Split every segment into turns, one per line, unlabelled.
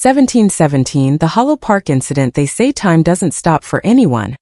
1717, the Hollow Park incident. They say time doesn't stop for anyone.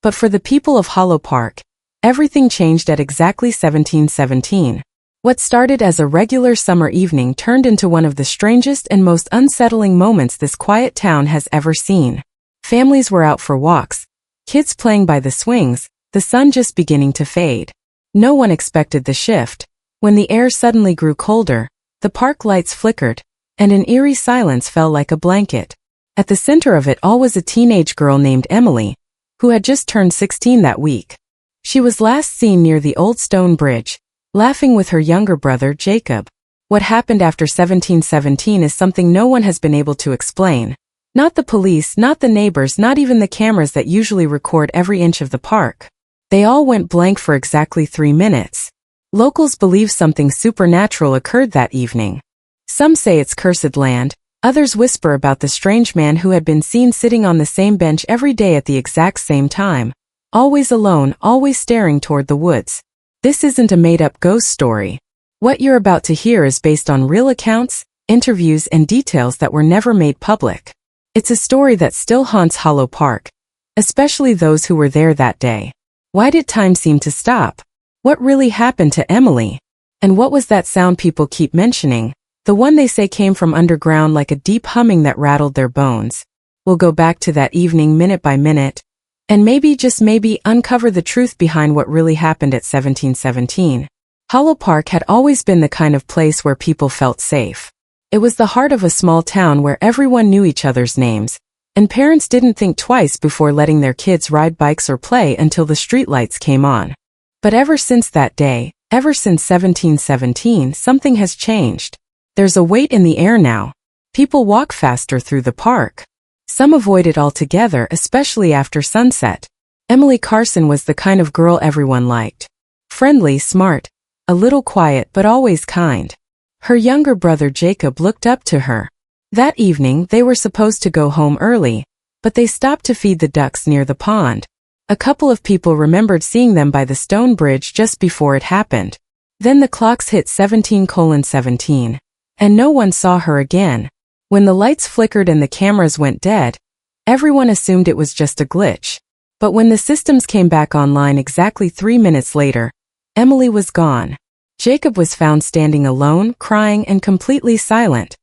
But for the people of Hollow Park, everything changed at exactly 1717. What started as a regular summer evening turned into one of the strangest and most unsettling moments this quiet town has ever seen. Families were out for walks, kids playing by the swings, the sun just beginning to fade. No one expected the shift. When the air suddenly grew colder, the park lights flickered, and an eerie silence fell like a blanket. At the center of it all was a teenage girl named Emily, who had just turned 16 that week. She was last seen near the old stone bridge, laughing with her younger brother Jacob. What happened after 1717 is something no one has been able to explain. Not the police, not the neighbors, not even the cameras that usually record every inch of the park. They all went blank for exactly 3 minutes. Locals believe something supernatural occurred that evening. Some say it's cursed land, others whisper about the strange man who had been seen sitting on the same bench every day at the exact same time. Always alone, always staring toward the woods. This isn't a made-up ghost story. What you're about to hear is based on real accounts, interviews, and details that were never made public. It's a story that still haunts Hollow Park, especially those who were there that day. Why did time seem to stop? What really happened to Emily? And what was that sound people keep mentioning? The one they say came from underground like a deep humming that rattled their bones. We'll go back to that evening minute by minute, and maybe, just maybe, uncover the truth behind what really happened at 1717. Hollow Park had always been the kind of place where people felt safe. It was the heart of a small town where everyone knew each other's names, and parents didn't think twice before letting their kids ride bikes or play until the streetlights came on. But ever since that day, ever since 1717, something has changed. There's a weight in the air now. People walk faster through the park. Some avoid it altogether, especially after sunset. Emily Carson was the kind of girl everyone liked. Friendly, smart, a little quiet but always kind. Her younger brother Jacob looked up to her. That evening they were supposed to go home early, but they stopped to feed the ducks near the pond. A couple of people remembered seeing them by the stone bridge just before it happened. Then the clocks hit 17:17, and no one saw her again. When the lights flickered and the cameras went dead, everyone assumed it was just a glitch. But when the systems came back online exactly 3 minutes later, Emily was gone. Jacob was found standing alone, crying, and completely silent.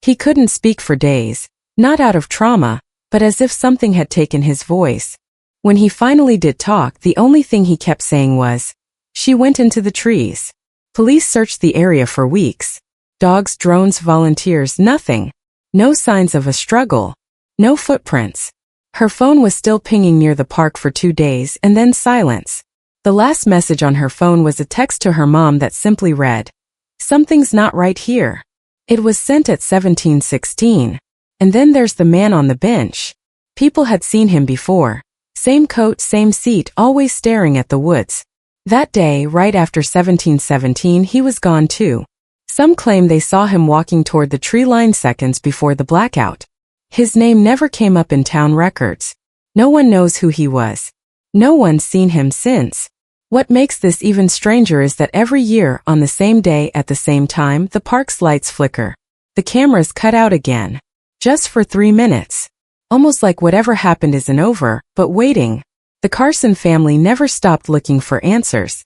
He couldn't speak for days, not out of trauma, but as if something had taken his voice. When he finally did talk, the only thing he kept saying was, "She went into the trees." Police searched the area for weeks. Dogs, drones, volunteers, nothing. No signs of a struggle. No footprints. Her phone was still pinging near the park for 2 days and then silence. The last message on her phone was a text to her mom that simply read, "Something's not right here." It was sent at 17:16. And then there's the man on the bench. People had seen him before. Same coat, same seat, always staring at the woods. That day, right after 1717, he was gone too. Some claim they saw him walking toward the tree line seconds before the blackout. His name never came up in town records. No one knows who he was. No one's seen him since. What makes this even stranger is that every year, on the same day at the same time, the park's lights flicker. The cameras cut out again. Just for 3 minutes. Almost like whatever happened isn't over, but waiting. The Carson family never stopped looking for answers.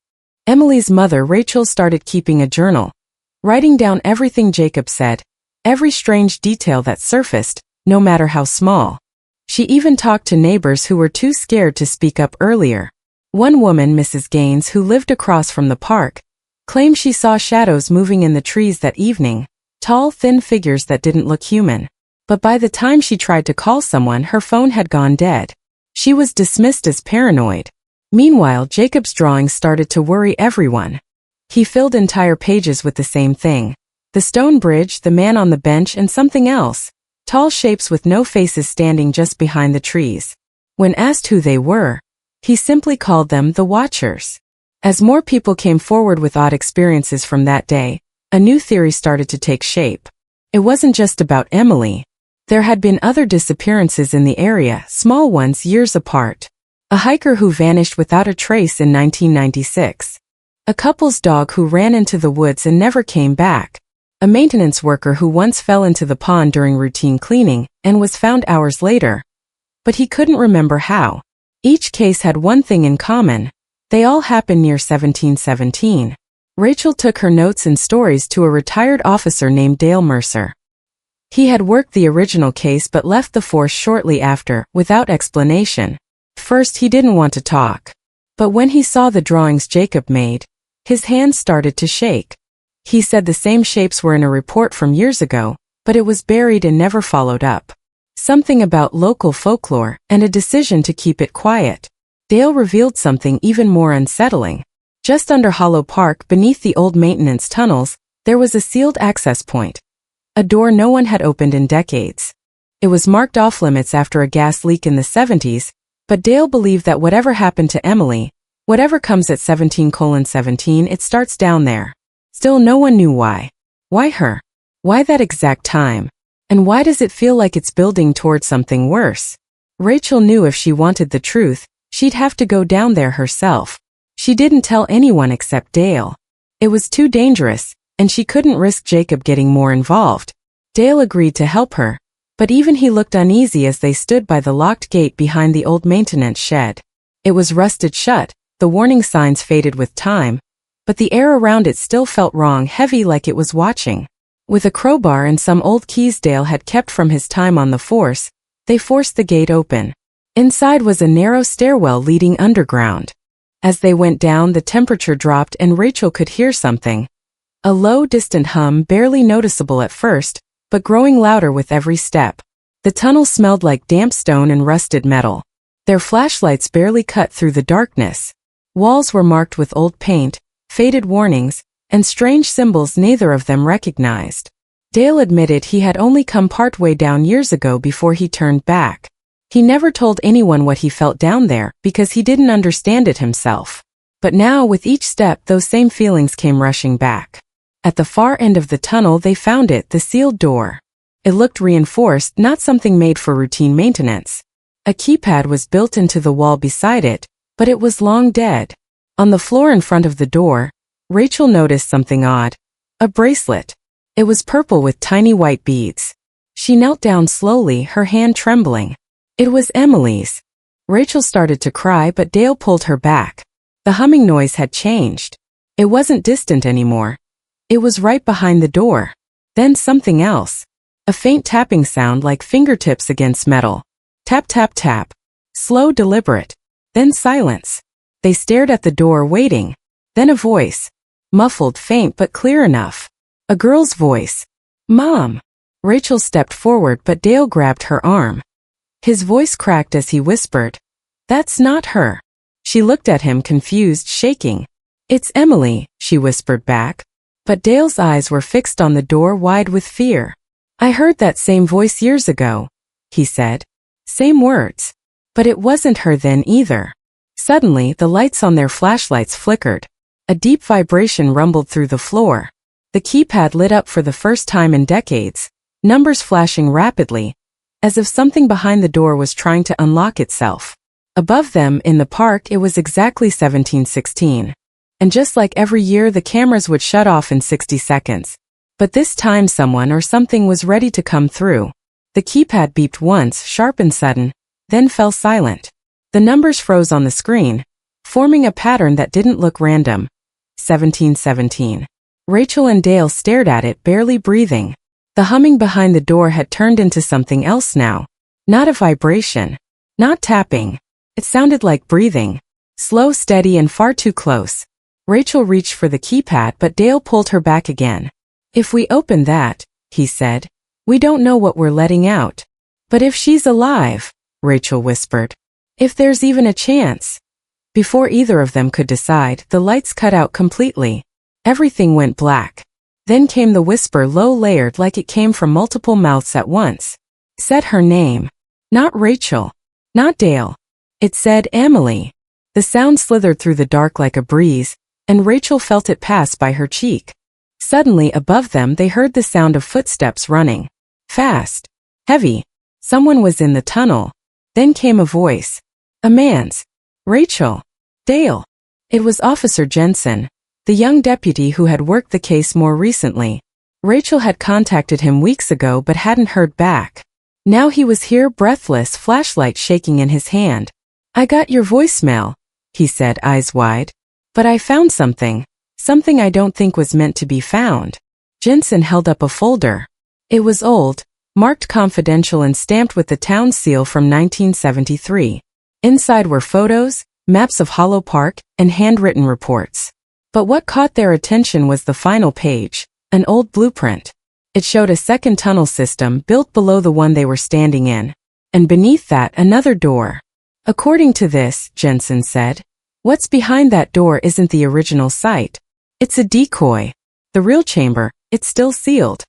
Emily's mother, Rachel, started keeping a journal, writing down everything Jacob said, every strange detail that surfaced, no matter how small. She even talked to neighbors who were too scared to speak up earlier. One woman, Mrs. Gaines, who lived across from the park, claimed she saw shadows moving in the trees that evening, tall, thin figures that didn't look human. But by the time she tried to call someone, her phone had gone dead. She was dismissed as paranoid. Meanwhile, Jacob's drawings started to worry everyone. He filled entire pages with the same thing. The stone bridge, the man on the bench, and something else. Tall shapes with no faces standing just behind the trees. When asked who they were, he simply called them the Watchers. As more people came forward with odd experiences from that day, a new theory started to take shape. It wasn't just about Emily. There had been other disappearances in the area, small ones years apart. A hiker who vanished without a trace in 1996. A couple's dog who ran into the woods and never came back. a maintenance worker who once fell into the pond during routine cleaning and was found hours later. But he couldn't remember how. Each case had one thing in common. They all happened near 1717. Rachel took her notes and stories to a retired officer named Dale Mercer. He had worked the original case but left the force shortly after, without explanation. First, he didn't want to talk. But when he saw the drawings Jacob made, his hands started to shake. He said the same shapes were in a report from years ago, but it was buried and never followed up. Something about local folklore and a decision to keep it quiet. Dale revealed something even more unsettling. Just under Hollow Park, beneath the old maintenance tunnels, there was a sealed access point. A door no one had opened in decades. It was marked off-limits after a gas leak in the 70s, but Dale believed that whatever happened to Emily, whatever comes at 17:17, it starts down there. Still, no one knew why. Why her? Why that exact time? And why does it feel like it's building towards something worse? Rachel knew if she wanted the truth, she'd have to go down there herself. She didn't tell anyone except Dale. It was too dangerous, and she couldn't risk Jacob getting more involved. Dale agreed to help her, but even he looked uneasy as they stood by the locked gate behind the old maintenance shed. It was rusted shut, the warning signs faded with time, but the air around it still felt wrong, heavy, like it was watching. With a crowbar and some old keys Dale had kept from his time on the force, they forced the gate open. Inside was a narrow stairwell leading underground. As they went down, the temperature dropped and Rachel could hear something. A low, distant hum, barely noticeable at first, but growing louder with every step. The tunnel smelled like damp stone and rusted metal. Their flashlights barely cut through the darkness. Walls were marked with old paint, faded warnings, and strange symbols neither of them recognized. Dale admitted he had only come partway down years ago before he turned back. He never told anyone what he felt down there because he didn't understand it himself. But now, with each step, those same feelings came rushing back. At the far end of the tunnel they found it, the sealed door. It looked reinforced, not something made for routine maintenance. A keypad was built into the wall beside it, but it was long dead. On the floor in front of the door, Rachel noticed something odd. A bracelet. It was purple with tiny white beads. She knelt down slowly, her hand trembling. It was Emily's. Rachel started to cry, but Dale pulled her back. The humming noise had changed. It wasn't distant anymore. It was right behind the door. Then something else. A faint tapping sound like fingertips against metal. Tap, tap, tap. Slow, deliberate. Then silence. They stared at the door, waiting. Then a voice. Muffled, faint, but clear enough. A girl's voice. Mom. Rachel stepped forward, but Dale grabbed her arm. His voice cracked as he whispered, "That's not her." She looked at him, confused, shaking. "It's Emily," she whispered back. But Dale's eyes were fixed on the door, wide with fear. "I heard that same voice years ago," he said. Same words. But it wasn't her then either. Suddenly, the lights on their flashlights flickered. A deep vibration rumbled through the floor. The keypad lit up for the first time in decades, numbers flashing rapidly, as if something behind the door was trying to unlock itself. Above them, in the park, it was exactly 1716. And just like every year, the cameras would shut off in 60 seconds. But this time someone or something was ready to come through. The keypad beeped once, sharp and sudden, then fell silent. The numbers froze on the screen, forming a pattern that didn't look random. 1717. Rachel and Dale stared at it, barely breathing. The humming behind the door had turned into something else now. Not a vibration. Not tapping. It sounded like breathing. Slow, steady, and far too close. Rachel reached for the keypad, but Dale pulled her back again. "If we open that," he said, "we don't know what we're letting out." "But if she's alive," Rachel whispered. "If there's even a chance." Before either of them could decide, the lights cut out completely. Everything went black. Then came the whisper, low-layered, like it came from multiple mouths at once. It said her name. Not Rachel. Not Dale. It said Emily. The sound slithered through the dark like a breeze, and Rachel felt it pass by her cheek. Suddenly, above them, they heard the sound of footsteps running. Fast. Heavy. Someone was in the tunnel. Then came a voice. A man's. "Rachel." "Dale." It was Officer Jensen, the young deputy who had worked the case more recently. Rachel had contacted him weeks ago but hadn't heard back. Now he was here, breathless, flashlight shaking in his hand. "I got your voicemail," he said, eyes wide. "But I found something. Something I don't think was meant to be found." Jensen held up a folder. It was old, marked confidential and stamped with the town seal from 1973. Inside were photos, maps of Hollow Park, and handwritten reports. But what caught their attention was the final page, an old blueprint. It showed a second tunnel system built below the one they were standing in. And beneath that, another door. "According to this," Jensen said, "what's behind that door isn't the original site. It's a decoy. The real chamber, it's still sealed.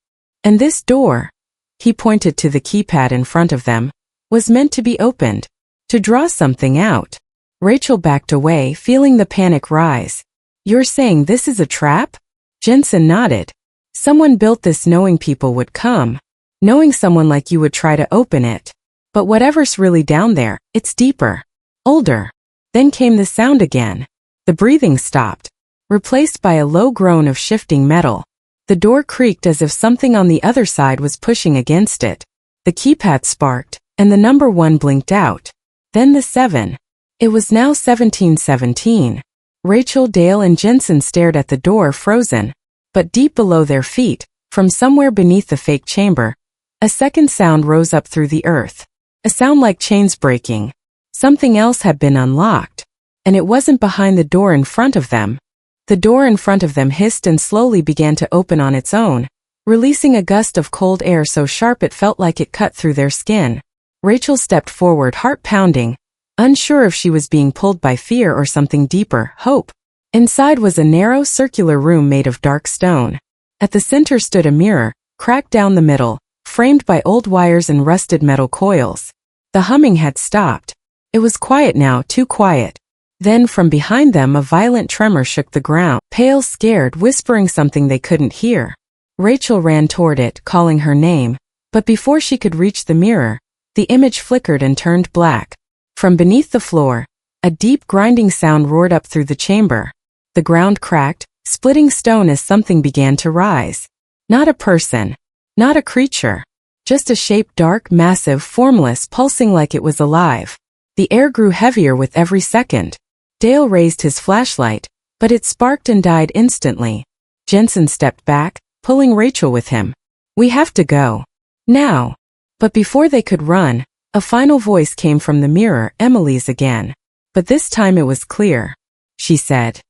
And this door," he pointed to the keypad in front of them, "was meant to be opened. To draw something out." Rachel backed away, feeling the panic rise. "You're saying this is a trap?" Jensen nodded. "Someone built this knowing people would come. Knowing someone like you would try to open it. But whatever's really down there, it's deeper. Older." Then came the sound again. The breathing stopped, replaced by a low groan of shifting metal. The door creaked as if something on the other side was pushing against it. The keypad sparked, and the number 1 blinked out. Then the 7. It was now 1717. Rachel, Dale, and Jensen stared at the door, frozen. But deep below their feet, from somewhere beneath the fake chamber, a second sound rose up through the earth. A sound like chains breaking. Something else had been unlocked. And it wasn't behind the door in front of them. The door in front of them hissed and slowly began to open on its own, releasing a gust of cold air so sharp it felt like it cut through their skin. Rachel stepped forward, heart pounding, unsure if she was being pulled by fear or something deeper, hope. Inside was a narrow, circular room made of dark stone. At the center stood a mirror, cracked down the middle, framed by old wires and rusted metal coils. The humming had stopped. It was quiet now, too quiet. Then from behind them a violent tremor shook the ground, pale, scared, whispering something they couldn't hear. Rachel ran toward it, calling her name, but before she could reach the mirror, the image flickered and turned black. From beneath the floor, a deep grinding sound roared up through the chamber. The ground cracked, splitting stone as something began to rise. Not a person, not a creature, just a shape, dark, massive, formless, pulsing like it was alive. The air grew heavier with every second. Dale raised his flashlight, but it sparked and died instantly. Jensen stepped back, pulling Rachel with him. "We have to go. Now." But before they could run, a final voice came from the mirror, Emily's again. But this time it was clear. She said,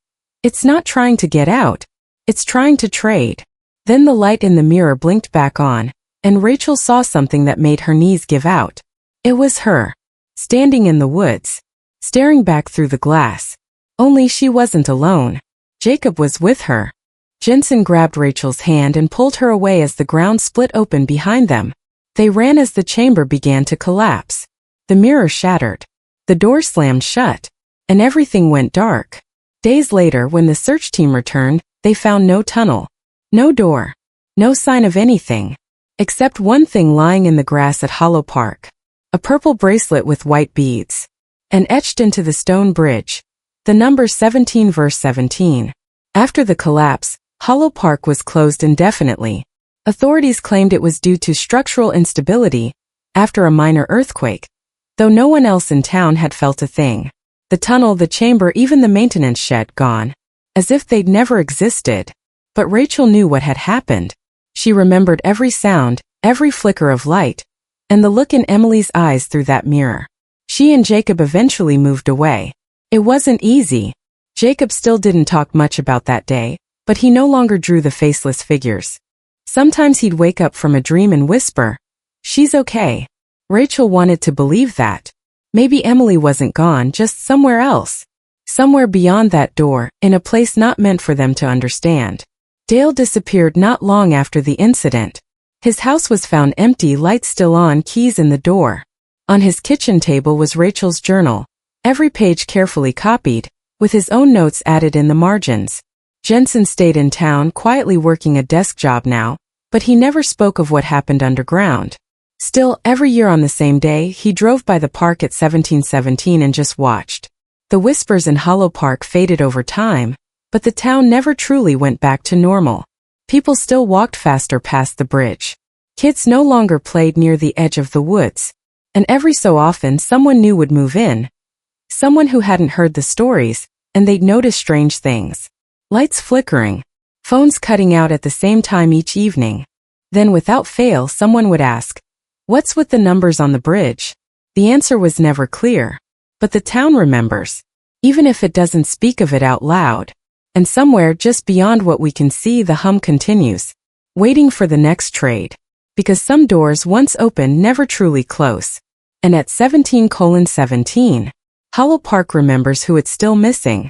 "It's not trying to get out. It's trying to trade." Then the light in the mirror blinked back on, and Rachel saw something that made her knees give out. It was her, standing in the woods, staring back through the glass. Only she wasn't alone. Jacob was with her. Jensen grabbed Rachel's hand and pulled her away as the ground split open behind them. They ran as the chamber began to collapse. The mirror shattered. The door slammed shut. And everything went dark. Days later, when the search team returned, they found no tunnel, no door, no sign of anything, except one thing lying in the grass at Hollow Park. A purple bracelet with white beads. And etched into the stone bridge, the number 17 verse 17. After the collapse, Hollow Park was closed indefinitely. Authorities claimed it was due to structural instability after a minor earthquake, though no one else in town had felt a thing. The tunnel, the chamber, even the maintenance shed gone, as if they'd never existed. But Rachel knew what had happened. She remembered every sound, every flicker of light, and the look in Emily's eyes through that mirror. She and Jacob eventually moved away. It wasn't easy. Jacob still didn't talk much about that day, but he no longer drew the faceless figures. Sometimes he'd wake up from a dream and whisper, "She's okay." Rachel wanted to believe that. Maybe Emily wasn't gone, just somewhere else. Somewhere beyond that door, in a place not meant for them to understand. Dale disappeared not long after the incident. His house was found empty, lights still on, keys in the door. On his kitchen table was Rachel's journal, every page carefully copied, with his own notes added in the margins. Jensen stayed in town, quietly working a desk job now, but he never spoke of what happened underground. Still, every year on the same day, he drove by the park at 1717 and just watched. The whispers in Hollow Park faded over time, but the town never truly went back to normal. People still walked faster past the bridge. Kids no longer played near the edge of the woods. And every so often someone new would move in. Someone who hadn't heard the stories, and they'd notice strange things. Lights flickering. Phones cutting out at the same time each evening. Then without fail someone would ask, "What's with the numbers on the bridge?" The answer was never clear. But the town remembers, even if it doesn't speak of it out loud. And somewhere just beyond what we can see, the hum continues, waiting for the next trade. Because some doors once open never truly close. And at 17:17, Hollow Park remembers who it's still missing.